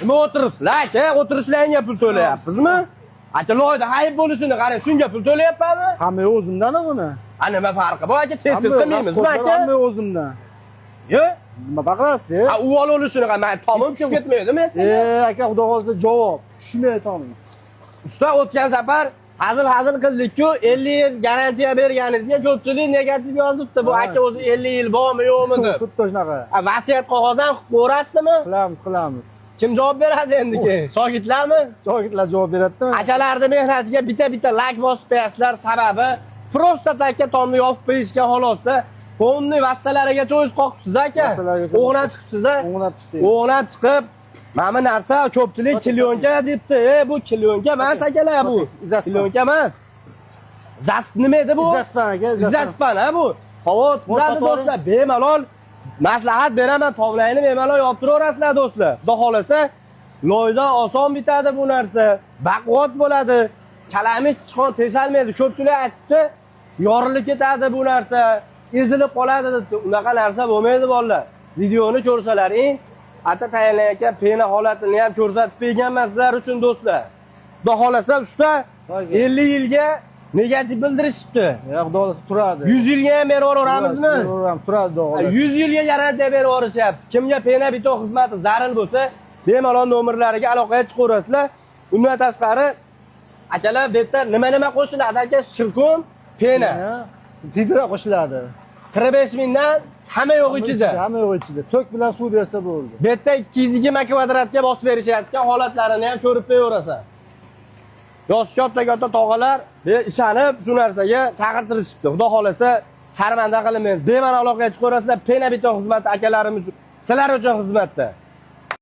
Nima o'tiribsizlar aka? O'tirishlaringga pul to'layapsizmi? Aka loyda hayb bo'lishini qarang, shunga pul to'layapmanmi? Hamma o'zimdan buni. Nima farqi bor aka? Tez qilmaymizmi aka? Hamma o'zimdan. Yo? Nima baqirasiz? Uvol olishini qarang, men tomim tushib ketmaydimi? Aka, xudo xolisa javob. Tushunmay aytamiz. Usta o'tgan safar hazil qildik-ku, 50 yil garantiya berganingizga ko'pchilik negativ yozibdi. Bu aka o'zi 50 yil bormi, yo'qmi deb. Xuddi shunaqa. Vasiyat qog'oz ham qilib ko'rasizmi? Qilamiz. Kim javob beradi endi keyin? Shogirtlarmi? Shogirtlar javob beradimi? Akalarning mehnatiga bitta like bosib qo'yasizlar, sababi prosta takka tomni yopib qo'yishga xolosda. Qo'mni vassalarigacha o'z qoqibsiz aka. O'g'nab chiqibsiz-a? O'g'nab chiqib, mana bu narsa ko'pchilik kilyonka debdi. Bu kilyonka emas akalar bu. Kilyonka emas. Zasp nima edi bu? Zaspan aka, Zaspan ha bu. Havo tuzadi do'stlar, bemalol maslahat beraman, tovlayni bemalol yoptiraverasizlar do'stlar. Xudo xolasa, loyda oson bitadi bu narsa. Baquvvat bo'ladi. Kalamiz chiqon teshalmaydi. Ko'pchilik aytibdi, yorilib ketadi bu narsa. Ezilib qoladi deb. Unaqa narsa bo'lmaydi bolalar. Videoni ko'rsalaring, ata tayyorlayotgan pena holatini ham ko'rsatib berganman sizlar uchun do'stlar. Xudo xolasa usta 50 yilga negativ bildirishibdi. Xudo xolasa turadi. 100 yilga ham beraveramizmi? Turadi xudo xolasa. 100 yilga garantiya beraverishyapti. Kimga pena bito xizmati zarur bo'lsa, bemalol nomerlariga aloqaga chiqaverasizlar. Undan tashqari akalar bu yerda nima qo'shiladi aka? Shirkon, pena. Fibra qo'shiladi. 45 mingdan hamma yo'q ichida. Hamma yo'q ichida. Tok bilan suv bersa bo'ldi. Bu yerda 220 kvadratga bosib berishayotgan holatlarini ham ko'rib qo'yaverasan. Yosh katta tog'alar ishonib shu narsaga chaqirtirishibdi. Xudo xolasa sharmanda qilmaydi. Bemalol aloqaga chiqaverasizlar. Pena bito xizmati akalarimiz uchun, sizlar uchun xizmatda.